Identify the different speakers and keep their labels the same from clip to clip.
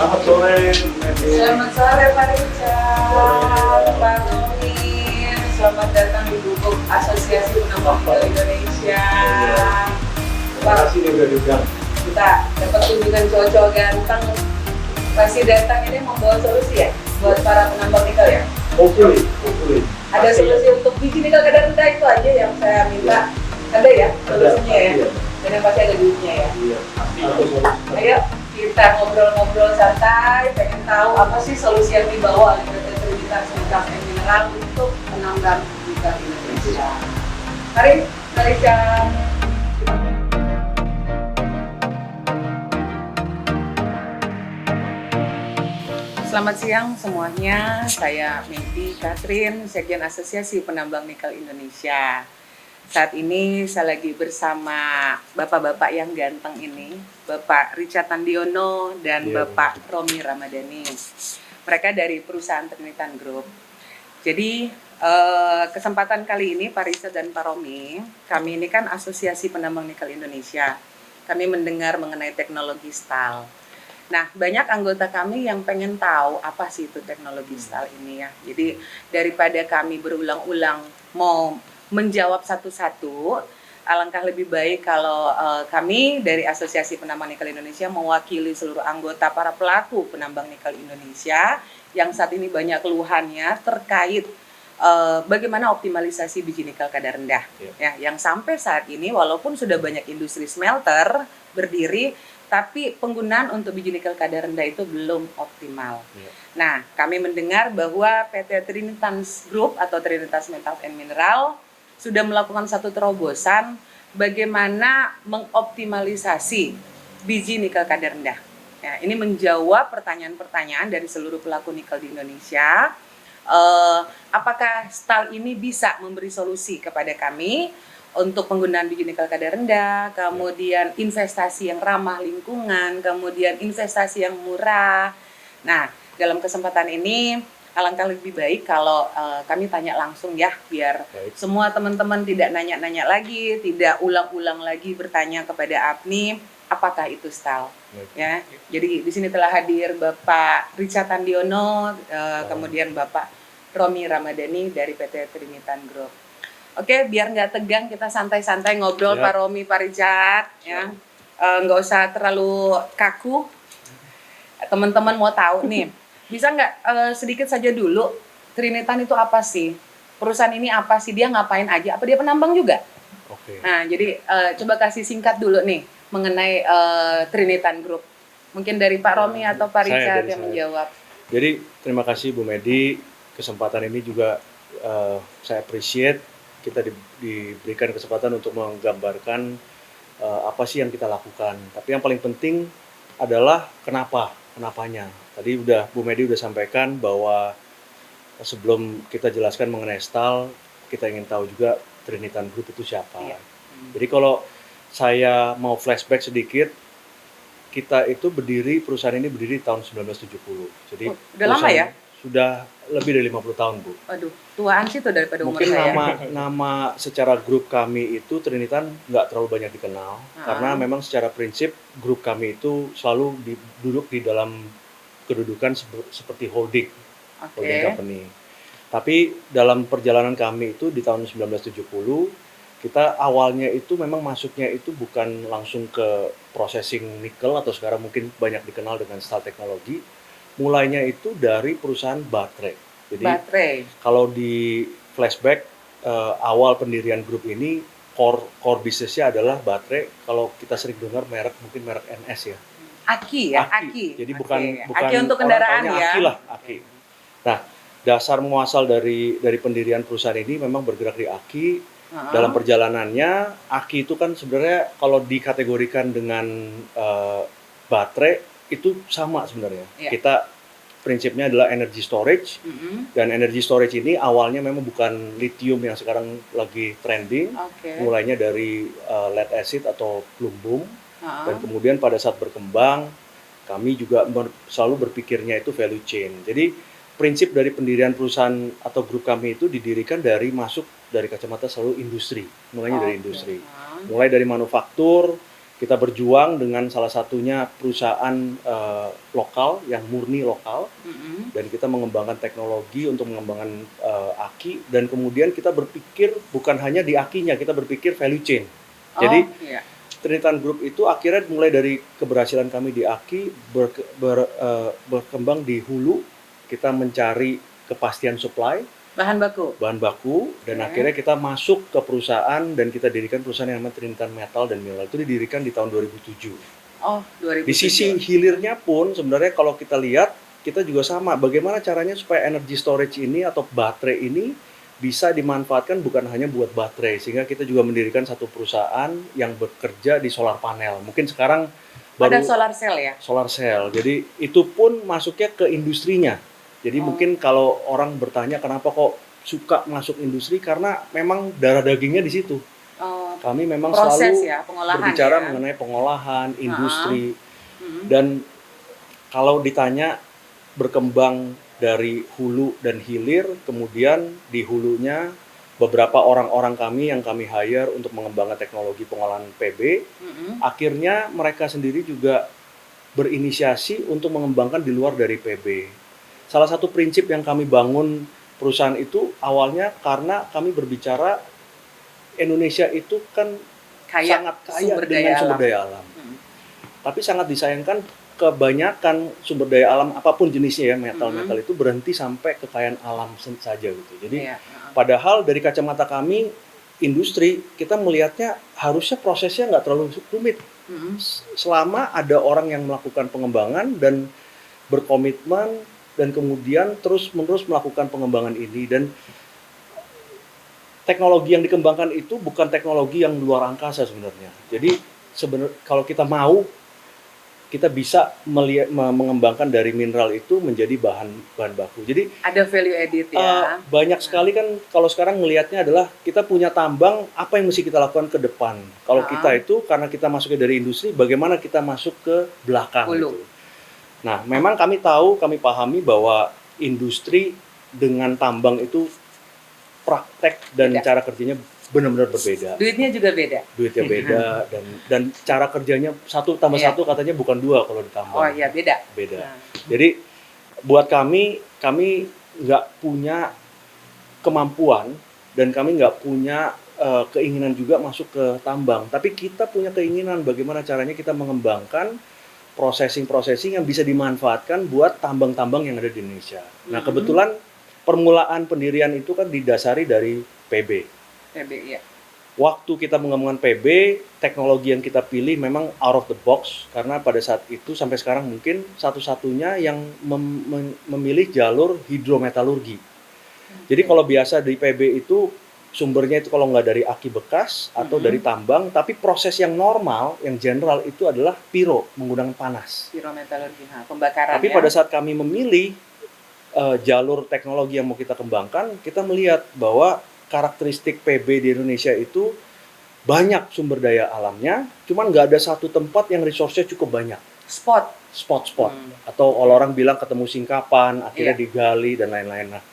Speaker 1: Selamat sore, Bu Medi.
Speaker 2: Selamat sore Pak Richard, Pak Tommy. Selamat datang di Gubuk Asosiasi Penambang Nikel Indonesia.
Speaker 1: Terima kasih nih udah diundang.
Speaker 2: Kita dapat kunjungan cowok-cowok ganteng. Pasti datang ini membawa solusi ya buat para penambang nikel ya.
Speaker 1: Hopefully.
Speaker 2: Ada solusi untuk biji nikel kadar rendah itu aja yang saya minta. Ada ya solusinya ya.
Speaker 1: Iya.
Speaker 2: Dan yang pasti ada duitnya ya.
Speaker 1: Iya, pasti ada solusi.
Speaker 2: Ayo kita ngobrol-ngobrol santai, pengen tahu apa sih solusi yang dibawa oleh PT Trinitas Metals and Mineral untuk penambang nikel Indonesia. Mari Cang. Selamat siang semuanya, saya Medi Katrin, Sekjen Asosiasi Penambang Nikel Indonesia. Saat ini saya lagi bersama bapak-bapak yang ganteng ini, Bapak Richard Tandiono dan Bapak Romi Ramadhani. Mereka dari perusahaan Trinitan Group. Jadi kesempatan kali ini Pak Richard dan Pak Romi, kami ini kan Asosiasi Penambang Nikel Indonesia. Kami mendengar mengenai teknologi STAL. Nah, banyak anggota kami yang pengen tahu apa sih itu teknologi STAL ini ya. Jadi daripada kami berulang-ulang mau menjawab satu-satu, alangkah lebih baik kalau kami dari Asosiasi Penambang Nikel Indonesia mewakili seluruh anggota para pelaku penambang nikel Indonesia yang saat ini banyak keluhannya terkait bagaimana optimalisasi biji nikel kadar rendah. Ya, yang sampai saat ini walaupun sudah banyak industri smelter berdiri, tapi penggunaan untuk biji nikel kadar rendah itu belum optimal. Nah, kami mendengar bahwa PT Trinitas Group atau Trinitas Metals and Mineral sudah melakukan satu terobosan bagaimana mengoptimalisasi biji nikel kadar rendah. Ya, ini menjawab pertanyaan-pertanyaan dari seluruh pelaku nikel di Indonesia. Apakah STAL ini bisa memberi solusi kepada kami untuk penggunaan biji nikel kadar rendah, kemudian investasi yang ramah lingkungan, kemudian investasi yang murah. Nah, dalam kesempatan ini alangkah lebih baik kalau kami tanya langsung ya, biar semua teman-teman tidak nanya-nanya lagi, tidak ulang-ulang lagi bertanya kepada APNI, apakah itu STAL? Ya, jadi di sini telah hadir Bapak Richard Tandiono, kemudian Bapak Romi Ramadhani dari PT Trinitan Group. Oke, biar nggak tegang, kita santai-santai ngobrol Pak Romi, Pak Richard, ya. Nggak usah terlalu kaku. Teman-teman mau tahu nih, bisa nggak sedikit saja dulu, Trinitan itu apa sih? Perusahaan ini apa sih? Dia ngapain aja? Apa dia penambang juga?
Speaker 1: Oke.
Speaker 2: Nah, jadi coba kasih singkat dulu nih mengenai Trinitan Group. Mungkin dari Pak Romi atau Pak Richard yang menjawab.
Speaker 1: Jadi terima kasih Bu Medi, kesempatan ini juga saya appreciate. Kita diberikan kesempatan untuk menggambarkan apa sih yang kita lakukan. Tapi yang paling penting adalah kenapanya. Tadi Bu Medi udah sampaikan bahwa sebelum kita jelaskan mengenai STAL, kita ingin tahu juga Trinitan Group itu siapa. Iya. Jadi kalau saya mau flashback sedikit, kita itu perusahaan ini berdiri tahun 1970. Jadi
Speaker 2: udah lama ya?
Speaker 1: Sudah lebih dari 50 tahun, Bu.
Speaker 2: Waduh, tuaan sih tuh daripada umur
Speaker 1: mungkin
Speaker 2: saya.
Speaker 1: nama secara grup kami itu Trinitan nggak terlalu banyak dikenal, karena memang secara prinsip grup kami itu selalu duduk di dalam kedudukan seperti holding company. Tapi dalam perjalanan kami itu di tahun 1970, kita awalnya itu memang masuknya itu bukan langsung ke processing nikel atau sekarang mungkin banyak dikenal dengan STAL Technology. Mulainya itu dari perusahaan baterai. Jadi kalau di flashback awal pendirian grup ini core bisnisnya adalah baterai. Kalau kita sering dengar mungkin merek NS ya.
Speaker 2: Aki ya, Aki.
Speaker 1: Jadi bukan
Speaker 2: Aki untuk kendaraan ya.
Speaker 1: Aki lah, Aki. Nah, dasar muasal dari pendirian perusahaan ini memang bergerak di Aki. Dalam perjalanannya, Aki itu kan sebenarnya kalau dikategorikan dengan baterai itu sama sebenarnya. Kita prinsipnya adalah energy storage, dan energy storage ini awalnya memang bukan lithium yang sekarang lagi trending, mulainya dari lead acid atau plumbum, dan kemudian pada saat berkembang kami juga selalu berpikirnya itu value chain. Jadi prinsip dari pendirian perusahaan atau grup kami itu didirikan masuk dari kacamata selalu industri, mulainya dari industri, mulai dari manufaktur, Kita berjuang dengan salah satunya perusahaan lokal yang murni lokal, dan kita mengembangkan teknologi untuk mengembangkan aki, dan kemudian kita berpikir bukan hanya di akinya, kita berpikir value chain. Jadi
Speaker 2: iya.
Speaker 1: Trinitan Group itu akhirnya mulai dari keberhasilan kami di aki berkembang di hulu, kita mencari kepastian supply
Speaker 2: Bahan baku,
Speaker 1: dan
Speaker 2: Oke.
Speaker 1: akhirnya kita masuk ke perusahaan dan kita dirikan perusahaan yang namanya Trinitan Metal dan Mineral. Itu didirikan di tahun 2007.
Speaker 2: Oh, 2007.
Speaker 1: Di sisi hilirnya pun sebenarnya kalau kita lihat, kita juga sama. Bagaimana caranya supaya energy storage ini atau baterai ini bisa dimanfaatkan bukan hanya buat baterai, sehingga kita juga mendirikan satu perusahaan yang bekerja di solar panel. Mungkin sekarang baru
Speaker 2: Ada solar cell ya?
Speaker 1: solar cell. Jadi itu pun masuknya ke industrinya. Jadi mungkin kalau orang bertanya kenapa kok suka masuk industri, karena memang darah dagingnya di situ. Kami memang
Speaker 2: Proses
Speaker 1: selalu
Speaker 2: ya, pengolahan
Speaker 1: berbicara
Speaker 2: ya.
Speaker 1: mengenai pengolahan, industri.
Speaker 2: Mhm.
Speaker 1: Dan kalau ditanya berkembang dari hulu dan hilir, kemudian di hulunya beberapa orang-orang kami yang kami hire untuk mengembangkan teknologi pengolahan PB, akhirnya mereka sendiri juga berinisiasi untuk mengembangkan di luar dari PB. Salah satu prinsip yang kami bangun perusahaan itu awalnya karena kami berbicara Indonesia itu kan sangat kaya dengan sumber daya alam. Tapi sangat disayangkan kebanyakan sumber daya alam apapun jenisnya ya, metal-metal itu berhenti sampai kekayaan alam saja gitu. Jadi padahal dari kacamata kami industri, kita melihatnya harusnya prosesnya nggak terlalu rumit. Selama ada orang yang melakukan pengembangan dan berkomitmen dan kemudian terus-menerus melakukan pengembangan ini, dan teknologi yang dikembangkan itu bukan teknologi yang luar angkasa sebenarnya. Jadi sebenarnya kalau kita mau, kita bisa mengembangkan dari mineral itu menjadi bahan baku. Jadi
Speaker 2: ada value added ya.
Speaker 1: Banyak sekali kan kalau sekarang melihatnya adalah kita punya tambang, apa yang mesti kita lakukan ke depan. Kalau kita itu karena kita masuknya dari industri, bagaimana kita masuk ke belakang gitu. Nah, memang kami tahu, kami pahami bahwa industri dengan tambang itu praktek dan cara kerjanya benar-benar berbeda.
Speaker 2: Duitnya juga beda.
Speaker 1: Duitnya beda dan cara kerjanya 1 tambah 1 katanya bukan 2 kalau di tambang.
Speaker 2: Oh iya, beda.
Speaker 1: Beda. Jadi buat kami nggak punya kemampuan dan kami nggak punya keinginan juga masuk ke tambang. Tapi kita punya keinginan bagaimana caranya kita mengembangkan processing yang bisa dimanfaatkan buat tambang-tambang yang ada di Indonesia. Nah, kebetulan permulaan pendirian itu kan didasari dari PB.
Speaker 2: Ya.
Speaker 1: Waktu kita mengembangkan PB, teknologi yang kita pilih memang out of the box, karena pada saat itu sampai sekarang mungkin satu-satunya yang memilih jalur hidrometalurgi. Jadi kalau biasa di PB itu sumbernya itu kalau nggak dari aki bekas atau dari tambang, tapi proses yang normal, yang general itu adalah pyro, menggunakan panas.
Speaker 2: Pyrometalurgi, pembakaran.
Speaker 1: Tapi pada saat kami memilih jalur teknologi yang mau kita kembangkan, kita melihat bahwa karakteristik PB di Indonesia itu banyak sumber daya alamnya, cuman nggak ada satu tempat yang resource-nya cukup banyak. Spot. Atau orang bilang ketemu singkapan, akhirnya digali dan lain-lain. Nah,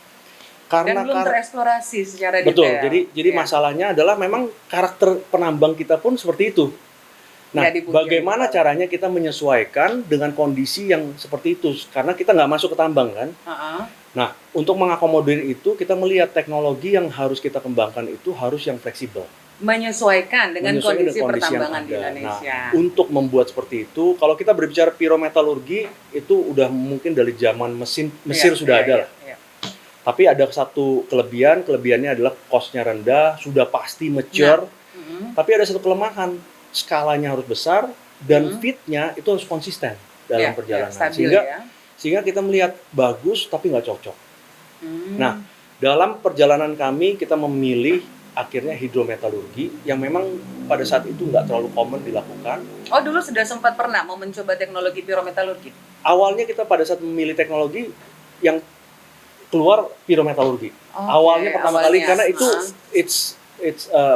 Speaker 2: karena belum tereksplorasi secara detail.
Speaker 1: Betul. Jadi masalahnya adalah memang karakter penambang kita pun seperti itu. Nah, bagaimana caranya kita menyesuaikan dengan kondisi yang seperti itu? Karena kita nggak masuk ke tambang kan. Nah, untuk mengakomodir itu, kita melihat teknologi yang harus kita kembangkan itu harus yang fleksibel.
Speaker 2: Menyesuaikan dengan kondisi pertambangan di Indonesia.
Speaker 1: Nah, untuk membuat seperti itu, kalau kita berbicara pyrometalurgi, itu udah mungkin dari zaman Mesir sudah ada lah. Tapi ada satu kelebihannya adalah cost-nya rendah, sudah pasti mature. Tapi ada satu kelemahan, skalanya harus besar dan fit-nya itu harus konsisten dalam perjalanan. Sehingga kita melihat bagus tapi nggak cocok. Nah, dalam perjalanan kami kita memilih akhirnya hidrometalurgi yang memang pada saat itu nggak terlalu common dilakukan.
Speaker 2: Oh, dulu sudah sempat pernah mau mencoba teknologi pyrometalurgi?
Speaker 1: Awalnya kita pada saat memilih teknologi yang keluar pyrometalurgi. Awalnya pertama kali karena itu it's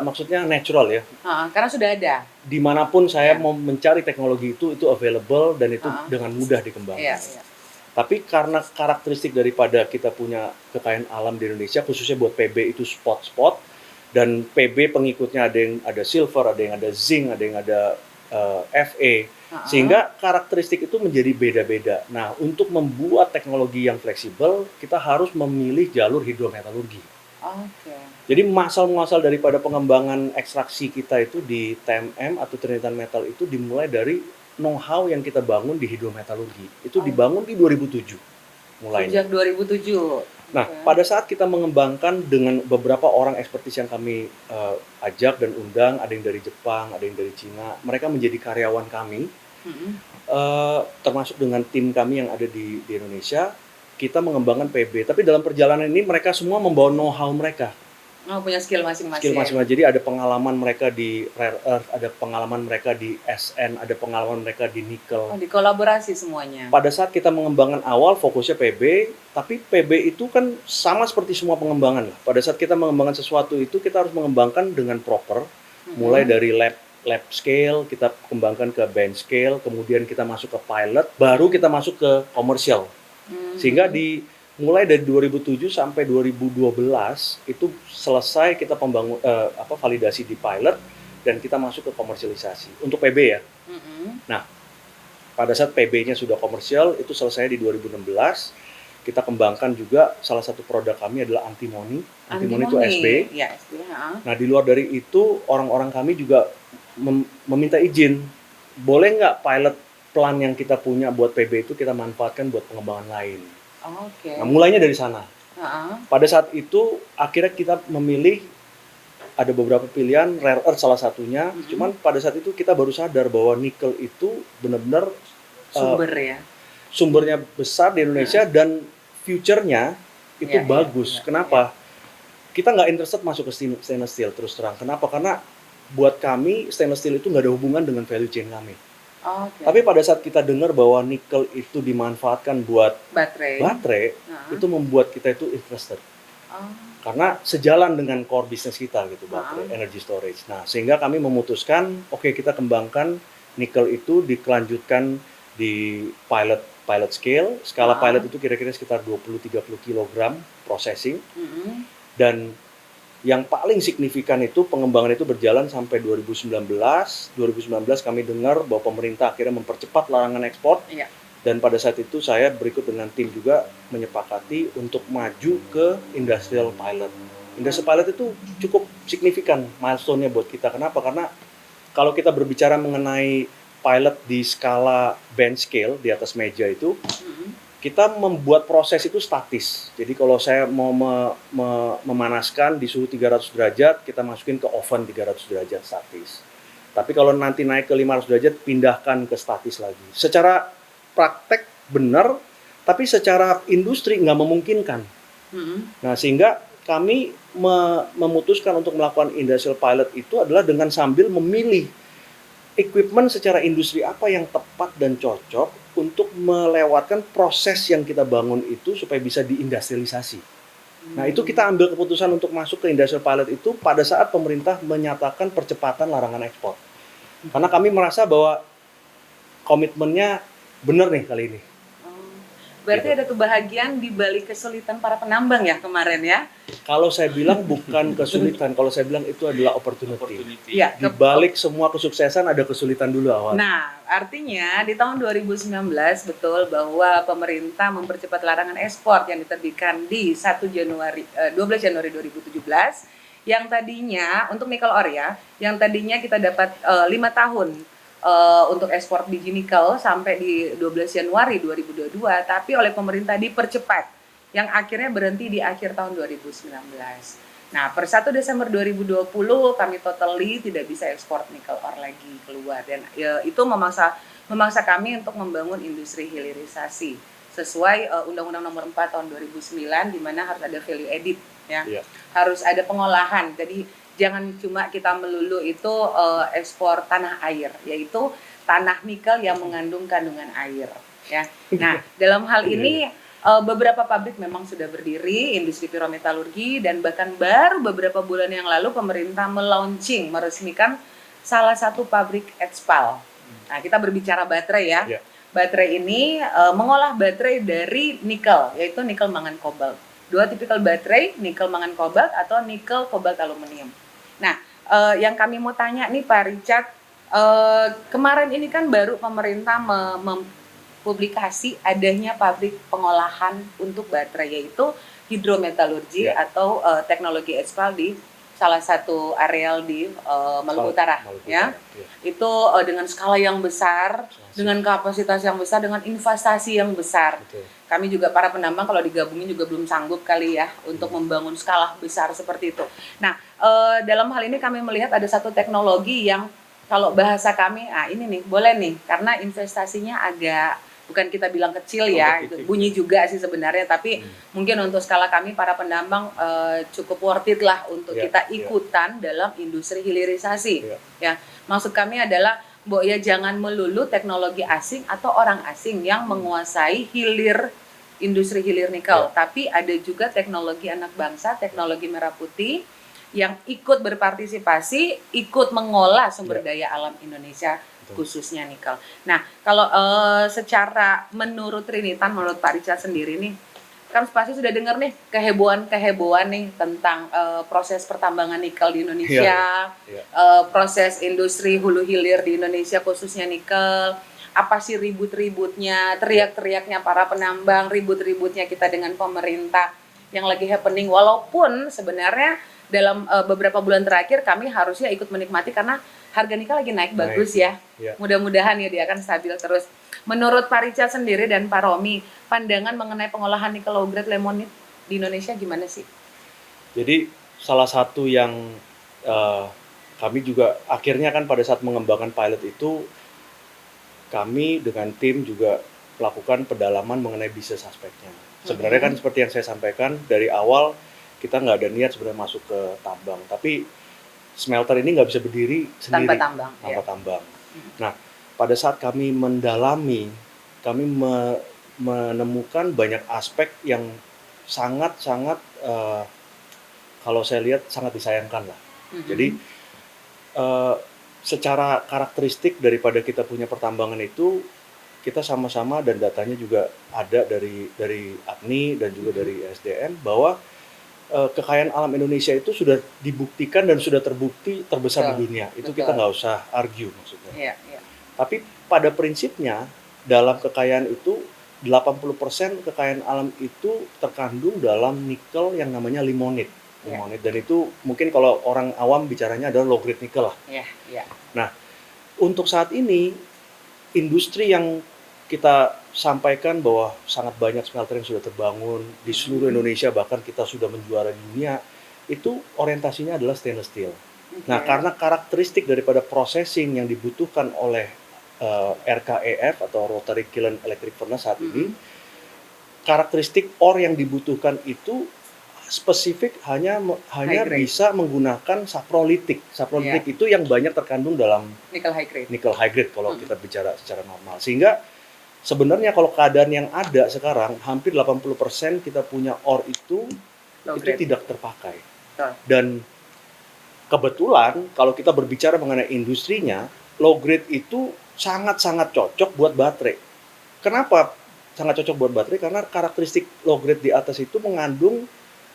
Speaker 1: maksudnya natural ya.
Speaker 2: Karena sudah ada.
Speaker 1: Dimanapun saya mau mencari teknologi itu available dan itu dengan mudah dikembangkan. Tapi karena karakteristik daripada kita punya kekayaan alam di Indonesia, khususnya buat PB itu spot-spot, dan PB pengikutnya ada yang ada silver, ada yang ada zinc, ada yang ada Fe, sehingga karakteristik itu menjadi beda-beda. Nah, untuk membuat teknologi yang fleksibel, kita harus memilih jalur hidrometalurgi.
Speaker 2: Oke.
Speaker 1: Jadi muasal-muasal daripada pengembangan ekstraksi kita itu di TMM atau Trinitani Metal itu dimulai dari know-how yang kita bangun di hidrometalurgi. Itu dibangun di 2007 mulainya.
Speaker 2: Sejak 2007.
Speaker 1: Nah, pada saat kita mengembangkan dengan beberapa orang ekspertis yang kami ajak dan undang, ada yang dari Jepang, ada yang dari Cina, mereka menjadi karyawan kami, termasuk dengan tim kami yang ada di Indonesia, kita mengembangkan PB. Tapi dalam perjalanan ini mereka semua membawa know-how mereka.
Speaker 2: Oh, punya skill masing-masing.
Speaker 1: Skill masing-masing. Jadi ada pengalaman mereka di rare earth, ada pengalaman mereka di SN, ada pengalaman mereka di nikel.
Speaker 2: Oh, dikolaborasi semuanya.
Speaker 1: Pada saat kita mengembangkan awal fokusnya PB, tapi PB itu kan sama seperti semua pengembangan lah. Pada saat kita mengembangkan sesuatu itu kita harus mengembangkan dengan proper, mulai dari lab scale, kita kembangkan ke bench scale, kemudian kita masuk ke pilot, baru kita masuk ke komersial. Sehingga mulai dari 2007 sampai 2012 itu selesai kita validasi di pilot dan kita masuk ke komersialisasi untuk PB ya. Nah, pada saat PB-nya sudah komersial itu selesai di 2016. Kita kembangkan juga salah satu produk kami adalah antimoni. Antimoni itu SB.
Speaker 2: Ya, SB.
Speaker 1: Nah, di luar dari itu orang-orang kami juga meminta izin, boleh nggak pilot plan yang kita punya buat PB itu kita manfaatkan buat pengembangan lain. Nah, mulainya dari sana. Pada saat itu akhirnya kita memilih ada beberapa pilihan, rare earth salah satunya. Cuman pada saat itu kita baru sadar bahwa nikel itu benar-benar sumbernya besar di Indonesia dan future-nya itu bagus. Kenapa? Kita nggak interested masuk ke stainless steel terus terang. Kenapa? Karena buat kami stainless steel itu nggak ada hubungan dengan value chain kami. Tapi pada saat kita dengar bahwa nikel itu dimanfaatkan buat baterai itu membuat kita itu interested. Karena sejalan dengan core bisnis kita gitu, baterai, energy storage. Nah, sehingga kami memutuskan, oke, kita kembangkan nikel itu dikelanjutkan di pilot scale. Skala pilot itu kira-kira sekitar 20-30 kg processing. Dan yang paling signifikan itu pengembangan itu berjalan sampai 2019. 2019 kami dengar bahwa pemerintah akhirnya mempercepat larangan ekspor. Dan pada saat itu saya berikut dengan tim juga menyepakati untuk maju ke industrial pilot. Industrial pilot itu cukup signifikan milestone-nya buat kita. Kenapa? Karena kalau kita berbicara mengenai pilot di skala bench scale di atas meja itu, kita membuat proses itu statis. Jadi kalau saya mau memanaskan di suhu 300 derajat, kita masukin ke oven 300 derajat statis. Tapi kalau nanti naik ke 500 derajat, pindahkan ke statis lagi. Secara praktek benar, tapi secara industri nggak memungkinkan. Nah, sehingga kami memutuskan untuk melakukan industrial pilot itu adalah dengan sambil memilih equipment secara industri apa yang tepat dan cocok untuk melewatkan proses yang kita bangun itu supaya bisa diindustrialisasi. Nah, itu kita ambil keputusan untuk masuk ke industrial pilot itu pada saat pemerintah menyatakan percepatan larangan ekspor. Karena kami merasa bahwa komitmennya benar nih kali ini.
Speaker 2: Berarti ada kebahagiaan di balik kesulitan para penambang ya kemarin ya?
Speaker 1: Kalau saya bilang bukan kesulitan, kalau saya bilang itu adalah opportunity. Di balik semua kesuksesan ada kesulitan dulu awal.
Speaker 2: Nah, artinya di tahun 2019 betul bahwa pemerintah mempercepat larangan ekspor yang diterbitkan di 12 Januari 2017 yang tadinya untuk nikel ore ya, yang tadinya kita dapat 5 tahun untuk ekspor biji nikel sampai di 12 Januari 2022, tapi oleh pemerintah dipercepat, yang akhirnya berhenti di akhir tahun 2019. Nah, per 1 Desember 2020 kami totally tidak bisa ekspor nikel ore lagi keluar, dan itu memaksa kami untuk membangun industri hilirisasi sesuai Undang-Undang Nomor 4 tahun 2009, di mana harus ada value added ya. Harus ada pengolahan. Jadi jangan cuma kita melulu itu ekspor tanah air, yaitu tanah nikel yang mengandung kandungan air ya. Nah, dalam hal ini beberapa pabrik memang sudah berdiri, industri pirometalurgi, dan bahkan baru beberapa bulan yang lalu pemerintah meresmikan salah satu pabrik etspal. Nah, kita berbicara baterai ya. Baterai ini mengolah baterai dari nikel, yaitu nikel mangan kobalt. Dua tipikal baterai, nikel mangan kobalt atau nikel kobalt aluminium. Nah, yang kami mau tanya nih Pak Richard, Kemarin ini kan baru pemerintah mempublikasi adanya pabrik pengolahan untuk baterai, yaitu hidrometalurgi atau teknologi ekspal di salah satu areal di Maluku Utara, ya. Itu dengan skala yang besar, dengan kapasitas yang besar, dengan investasi yang besar.
Speaker 1: Betul.
Speaker 2: Kami juga para penambang kalau digabungin juga belum sanggup kali ya untuk membangun skala besar seperti itu. Nah, dalam hal ini kami melihat ada satu teknologi yang kalau bahasa kami, ini nih boleh nih, karena investasinya agak bukan kita bilang kecil ya, itu bunyi juga sih sebenarnya, tapi mungkin untuk skala kami para penambang cukup worth it lah untuk kita ikutan dalam industri hilirisasi. Ya, maksud kami adalah ya jangan melulu teknologi asing atau orang asing yang menguasai industri hilir nikel, tapi ada juga teknologi anak bangsa, teknologi merah putih yang ikut berpartisipasi, ikut mengolah sumber daya alam Indonesia, khususnya nikel. Nah, kalau secara menurut Trinitan, menurut Pak Richard sendiri nih, kan pasti sudah dengar nih kehebohan nih tentang proses pertambangan nikel di Indonesia, proses industri hulu hilir di Indonesia khususnya nikel. Apa sih ribut-ributnya, teriak-teriaknya para penambang, ribut-ributnya kita dengan pemerintah yang lagi happening, walaupun sebenarnya dalam beberapa bulan terakhir kami harusnya ikut menikmati karena harga nikel lagi naik bagus ya. Mudah-mudahan ya dia akan stabil terus. Menurut Pak Richard sendiri dan Pak Romi, pandangan mengenai pengolahan nikel low grade limonite di Indonesia gimana sih?
Speaker 1: Jadi salah satu yang kami juga akhirnya kan pada saat mengembangkan pilot itu, kami dengan tim juga melakukan pendalaman mengenai bisnis aspeknya. Sebenarnya kan seperti yang saya sampaikan dari awal, kita nggak ada niat sebenarnya masuk ke tambang, tapi smelter ini nggak bisa berdiri sendiri tanpa tambang. Nah, pada saat kami mendalami, kami menemukan banyak aspek yang sangat-sangat kalau saya lihat sangat disayangkan lah. Jadi secara karakteristik daripada kita punya pertambangan itu, kita sama-sama dan datanya juga ada dari APNI dan juga dari SDM bahwa kekayaan alam Indonesia itu sudah dibuktikan dan sudah terbukti terbesar di dunia. Itu kita nggak usah argue maksudnya. Tapi pada prinsipnya dalam kekayaan itu 80% kekayaan alam itu terkandung dalam nikel yang namanya limonite. Dan itu mungkin kalau orang awam bicaranya adalah low grade nikel lah. Nah, untuk saat ini industri yang kita sampaikan bahwa sangat banyak smelter yang sudah terbangun di seluruh Indonesia, bahkan kita sudah menjuara di dunia, itu orientasinya adalah stainless steel. Nah, karena karakteristik daripada processing yang dibutuhkan oleh RKEF atau Rotary Kiln Electric Furnace saat ini, karakteristik ore yang dibutuhkan itu spesifik hanya bisa menggunakan saprolitik. Saprolitik itu yang banyak terkandung dalam nickel high grade kalau kita bicara secara normal. Sehingga sebenarnya kalau keadaan yang ada sekarang, hampir 80% kita punya ore itu tidak terpakai. Dan kebetulan kalau kita berbicara mengenai industrinya, low grade itu sangat-sangat cocok buat baterai. Kenapa sangat cocok buat baterai? Karena karakteristik low grade di atas itu mengandung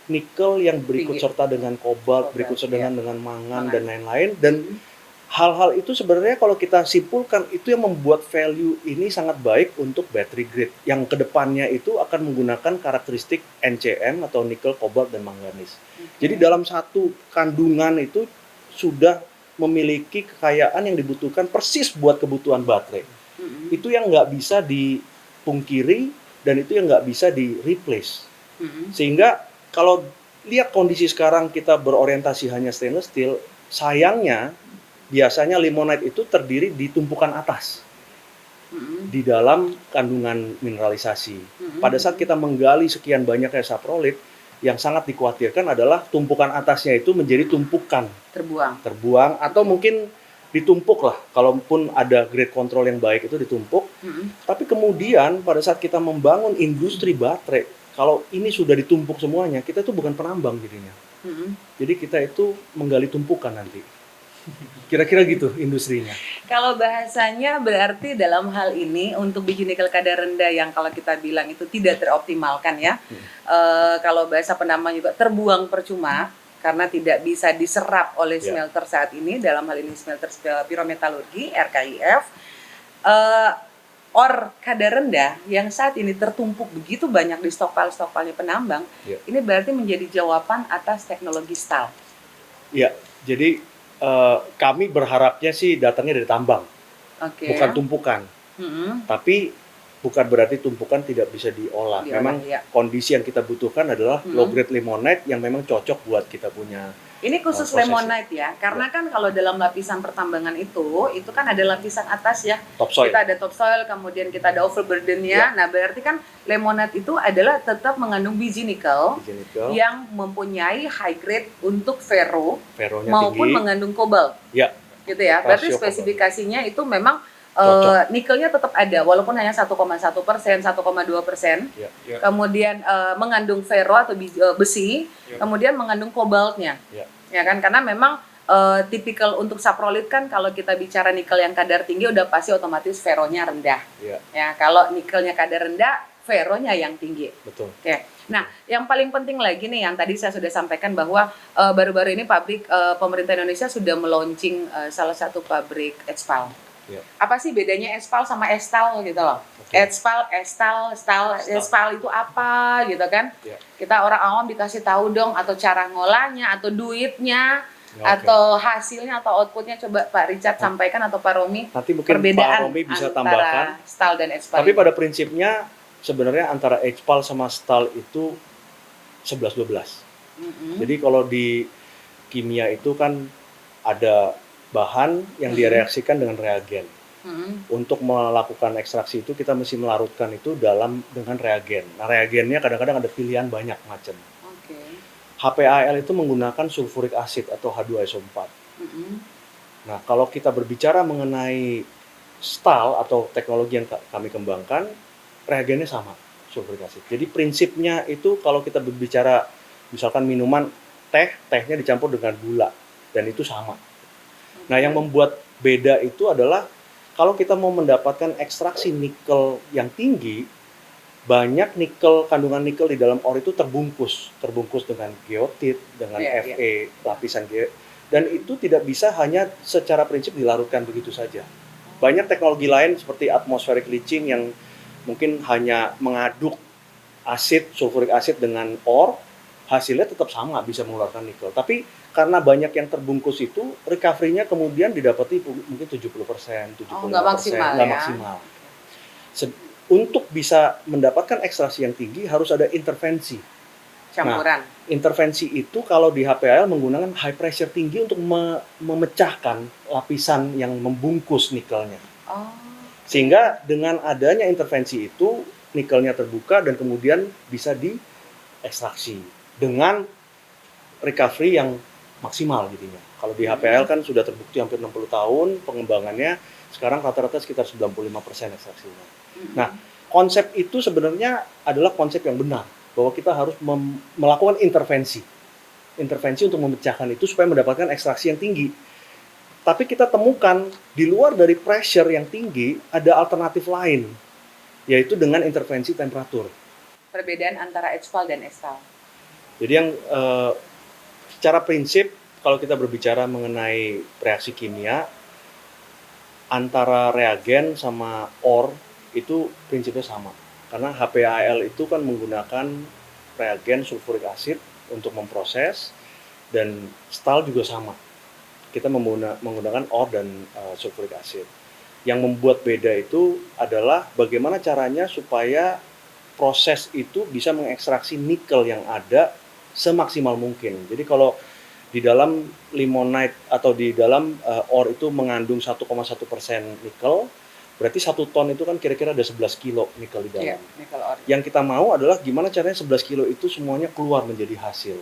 Speaker 1: nikel yang berikut serta dengan kobalt, berikut serta dengan mangan dan lain-lain. Dan hal-hal itu sebenarnya kalau kita simpulkan itu yang membuat value ini sangat baik untuk battery grade yang kedepannya itu akan menggunakan karakteristik NCM atau nikel, kobalt, dan manganis. Jadi dalam satu kandungan itu sudah memiliki kekayaan yang dibutuhkan persis buat kebutuhan baterai. Itu yang nggak bisa dipungkiri dan itu yang nggak bisa di-replace. Sehingga kalau lihat kondisi sekarang kita berorientasi hanya stainless steel, sayangnya biasanya limonite itu terdiri di tumpukan atas di dalam kandungan mineralisasi. Pada saat kita menggali sekian banyaknya saprolit, yang sangat dikhawatirkan adalah tumpukan atasnya itu menjadi tumpukan terbuang atau mungkin ditumpuk lah, kalaupun ada grade control yang baik itu ditumpuk. Tapi kemudian pada saat kita membangun industri baterai, kalau ini sudah ditumpuk semuanya, kita itu bukan penambang jadinya. Jadi kita itu menggali tumpukan nanti. Kira-kira gitu industrinya.
Speaker 2: Kalau bahasanya berarti dalam hal ini untuk biji nikel kadar rendah yang kalau kita bilang itu tidak teroptimalkan ya. Kalau bahasa penambang juga terbuang percuma. karena tidak bisa diserap oleh
Speaker 1: Ya.
Speaker 2: smelter saat ini, dalam hal ini smelter pirometalurgi RKIF. Ore kadar rendah yang saat ini tertumpuk begitu banyak di stokpil-stokpilnya penambang,
Speaker 1: Ya.
Speaker 2: ini berarti menjadi jawaban atas teknologi STAL.
Speaker 1: Ya, jadi kami berharapnya sih datangnya dari tambang,
Speaker 2: Oke.
Speaker 1: bukan tumpukan. Tapi bukan berarti tumpukan tidak bisa diolah. Memang
Speaker 2: ya.
Speaker 1: kondisi yang kita butuhkan adalah low grade limonite yang memang cocok buat kita punya.
Speaker 2: Ini khusus
Speaker 1: prosesnya.
Speaker 2: limonite ya, karena kan kalau dalam lapisan pertambangan itu kan ada lapisan atas ya.
Speaker 1: Topsoil.
Speaker 2: Kita ada topsoil, kemudian kita ada overburden-nya. Nah, berarti kan limonite itu adalah tetap mengandung biji nikel
Speaker 1: Biji nikel,
Speaker 2: yang mempunyai high grade untuk
Speaker 1: ferronya
Speaker 2: maupun
Speaker 1: tinggi.
Speaker 2: mengandung kobalt.
Speaker 1: Ya.
Speaker 2: Gitu ya. Berarti
Speaker 1: Rasio
Speaker 2: spesifikasinya itu memang
Speaker 1: Cocok.
Speaker 2: nikelnya tetap ada walaupun hanya 1,1%, 1,2%.
Speaker 1: Ya.
Speaker 2: Kemudian mengandung ferro atau besi, kemudian mengandung kobaltnya. Ya kan, karena memang tipikal untuk saprolit kan kalau kita bicara nikel yang kadar tinggi udah pasti otomatis ferronya rendah. Ya, kalau nikelnya kadar rendah, ferronya yang tinggi.
Speaker 1: Betul.
Speaker 2: Oke. Nah, yang paling penting lagi nih yang tadi saya sudah sampaikan bahwa baru-baru ini pemerintah Indonesia sudah meluncing salah satu pabrik HPAL. Apa sih bedanya HPAL sama Estal gitu loh? HPAL, Estal itu apa gitu kan? Kita orang awam dikasih tahu dong, atau cara ngolahnya, atau duitnya, atau hasilnya, atau outputnya. Coba Pak Richard sampaikan atau Pak Romi.
Speaker 1: Nanti mungkin
Speaker 2: perbedaan
Speaker 1: Pak Romi bisa
Speaker 2: antara
Speaker 1: tambahkan.
Speaker 2: STAL dan HPAL.
Speaker 1: Tapi pada prinsipnya sebenarnya antara HPAL sama STAL itu 11-12. Jadi kalau di kimia itu kan ada bahan yang direaksikan dengan reagen. Untuk melakukan ekstraksi itu kita mesti melarutkan itu dengan reagen. Nah, reagennya kadang-kadang ada pilihan banyak macam. HPAL itu menggunakan sulfuric acid atau H2SO4. Nah, kalau kita berbicara mengenai STAL atau teknologi yang kami kembangkan, reagennya sama, sulfuric acid. Jadi prinsipnya itu kalau kita berbicara misalkan minuman tehnya dicampur dengan gula dan itu sama. Nah, yang membuat beda itu adalah kalau kita mau mendapatkan ekstraksi nikel yang tinggi, banyak kandungan nikel di dalam ore itu terbungkus dengan geotit, dengan Fe, lapisan dan itu tidak bisa hanya secara prinsip dilarutkan begitu saja. Banyak teknologi lain seperti atmospheric leaching yang mungkin hanya mengaduk sulfuric acid dengan ore, hasilnya tetap sama, bisa mengeluarkan nikel. Tapi karena banyak yang terbungkus itu, recovery-nya kemudian didapati mungkin 70%, 75%,
Speaker 2: nggak maksimal.
Speaker 1: Untuk bisa mendapatkan ekstraksi yang tinggi harus ada intervensi.
Speaker 2: Campuran.
Speaker 1: Nah, intervensi itu kalau di HPAL menggunakan high pressure tinggi untuk memecahkan lapisan yang membungkus nikelnya. Sehingga dengan adanya intervensi itu, nikelnya terbuka dan kemudian bisa diekstraksi dengan recovery yang maksimal jadinya. Kalau di HPAL kan sudah terbukti hampir 60 tahun pengembangannya, sekarang rata-rata sekitar 95% ekstraksinya. Nah, konsep itu sebenarnya adalah konsep yang benar, bahwa kita harus melakukan intervensi untuk memecahkan itu supaya mendapatkan ekstraksi yang tinggi. Tapi kita temukan di luar dari pressure yang tinggi ada alternatif lain, yaitu dengan intervensi temperatur.
Speaker 2: Perbedaan antara HPAL dan Estal.
Speaker 1: Jadi yang secara prinsip kalau kita berbicara mengenai reaksi kimia antara reagen sama ore itu prinsipnya sama. Karena HPAL itu kan menggunakan reagen sulfuric acid untuk memproses dan STAL juga sama. Kita menggunakan ore dan sulfuric acid. Yang membuat beda itu adalah bagaimana caranya supaya proses itu bisa mengekstraksi nikel yang ada semaksimal mungkin. Jadi kalau di dalam limonite atau di dalam ore itu mengandung 1,1% nikel, berarti 1 ton itu kan kira-kira ada 11 kilo nikel di dalam.
Speaker 2: Nikel ore.
Speaker 1: Yang kita mau adalah gimana caranya 11 kilo itu semuanya keluar menjadi hasil.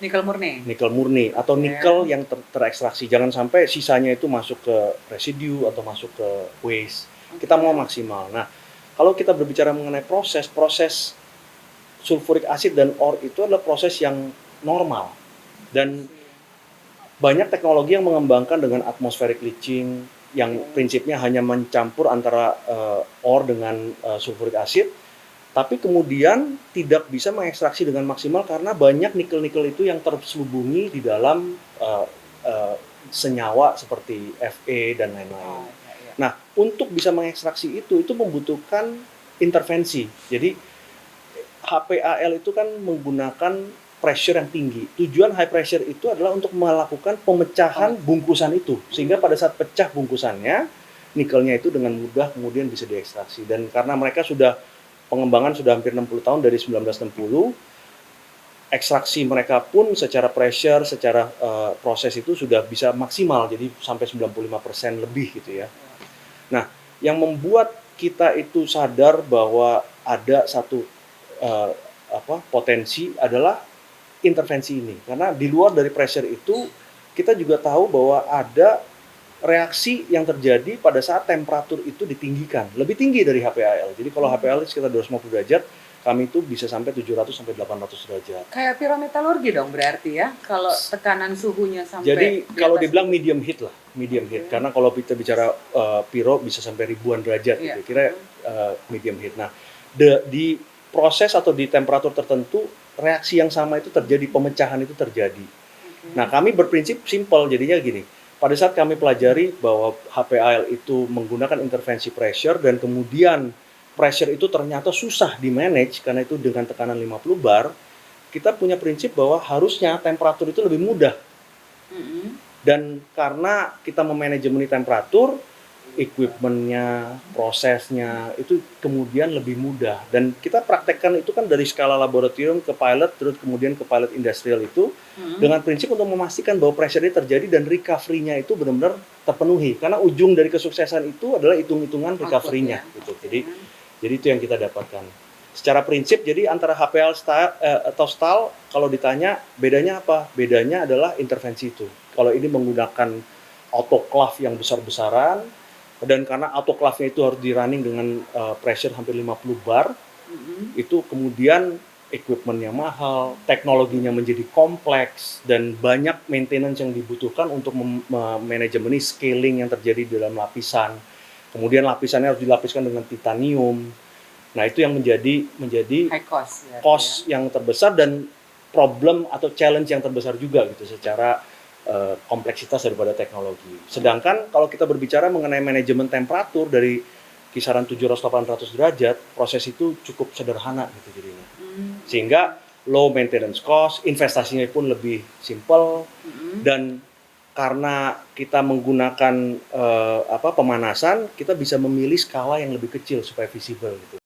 Speaker 2: Nikel murni?
Speaker 1: Nikel murni atau nikel yang terekstraksi. Jangan sampai sisanya itu masuk ke residu atau masuk ke waste. Kita mau maksimal. Nah, kalau kita berbicara mengenai proses sulfuric acid dan ore itu adalah proses yang normal dan banyak teknologi yang mengembangkan dengan atmospheric leaching yang prinsipnya hanya mencampur antara ore dengan sulfuric acid Tapi kemudian tidak bisa mengekstraksi dengan maksimal karena banyak nikel-nikel itu yang terselubungi di dalam senyawa seperti Fe dan lain-lain.
Speaker 2: Oh, iya, iya.
Speaker 1: Nah, untuk bisa mengekstraksi itu membutuhkan intervensi. Jadi HPAL itu kan menggunakan pressure yang tinggi. Tujuan high pressure itu adalah untuk melakukan pemecahan bungkusan itu. Sehingga pada saat pecah bungkusannya, nikelnya itu dengan mudah kemudian bisa diekstraksi. Dan karena mereka pengembangan sudah hampir 60 tahun dari 1960, ekstraksi mereka pun secara pressure, secara proses itu sudah bisa maksimal. Jadi sampai 95% lebih gitu ya. Nah, yang membuat kita itu sadar bahwa ada satu potensi adalah intervensi ini. Karena di luar dari pressure itu, kita juga tahu bahwa ada reaksi yang terjadi pada saat temperatur itu ditinggikan. Lebih tinggi dari HPAL. Jadi kalau HPAL sekitar 250 derajat, kami itu bisa sampai 700 sampai 800 derajat.
Speaker 2: Kayak pirometalurgi dong berarti ya, kalau tekanan suhunya sampai
Speaker 1: Jadi kalau
Speaker 2: atas
Speaker 1: dibilang medium heat lah, medium heat. Karena kalau kita bicara piro bisa sampai ribuan derajat, gitu. Kira medium heat. Nah, di proses atau di temperatur tertentu, reaksi yang sama itu terjadi, pemecahan itu terjadi. Nah, kami berprinsip simpel, jadinya gini. Pada saat kami pelajari bahwa HPAL itu menggunakan intervensi pressure dan kemudian pressure itu ternyata susah di-manage karena itu dengan tekanan 50 bar, kita punya prinsip bahwa harusnya temperatur itu lebih mudah. Dan karena kita memanajemen temperatur, equipment-nya, prosesnya itu kemudian lebih mudah. Dan kita praktekkan itu kan dari skala laboratorium ke pilot, terus kemudian ke pilot industrial itu dengan prinsip untuk memastikan bahwa pressure ini terjadi dan recovery-nya itu benar-benar terpenuhi. Karena ujung dari kesuksesan itu adalah hitung-hitungan recovery-nya gitu. Jadi itu yang kita dapatkan. Secara prinsip, jadi antara HPL atau STAL, kalau ditanya bedanya apa? Bedanya adalah intervensi itu. Kalau ini menggunakan autoclave yang besar-besaran, dan karena autoclave-nya itu harus di-running dengan pressure hampir 50 bar, itu kemudian equipment-nya mahal, teknologinya menjadi kompleks, dan banyak maintenance yang dibutuhkan untuk manajemen scaling yang terjadi di dalam lapisan. Kemudian lapisannya harus dilapiskan dengan titanium. Nah, itu yang menjadi
Speaker 2: high cost,
Speaker 1: cost yang terbesar dan problem atau challenge yang terbesar juga gitu secara kompleksitas daripada teknologi. Sedangkan kalau kita berbicara mengenai manajemen temperatur dari kisaran 700-800 derajat, proses itu cukup sederhana gitu jadinya. Sehingga low maintenance cost, investasinya pun lebih simple, dan karena kita menggunakan pemanasan, kita bisa memilih skala yang lebih kecil supaya visible gitu.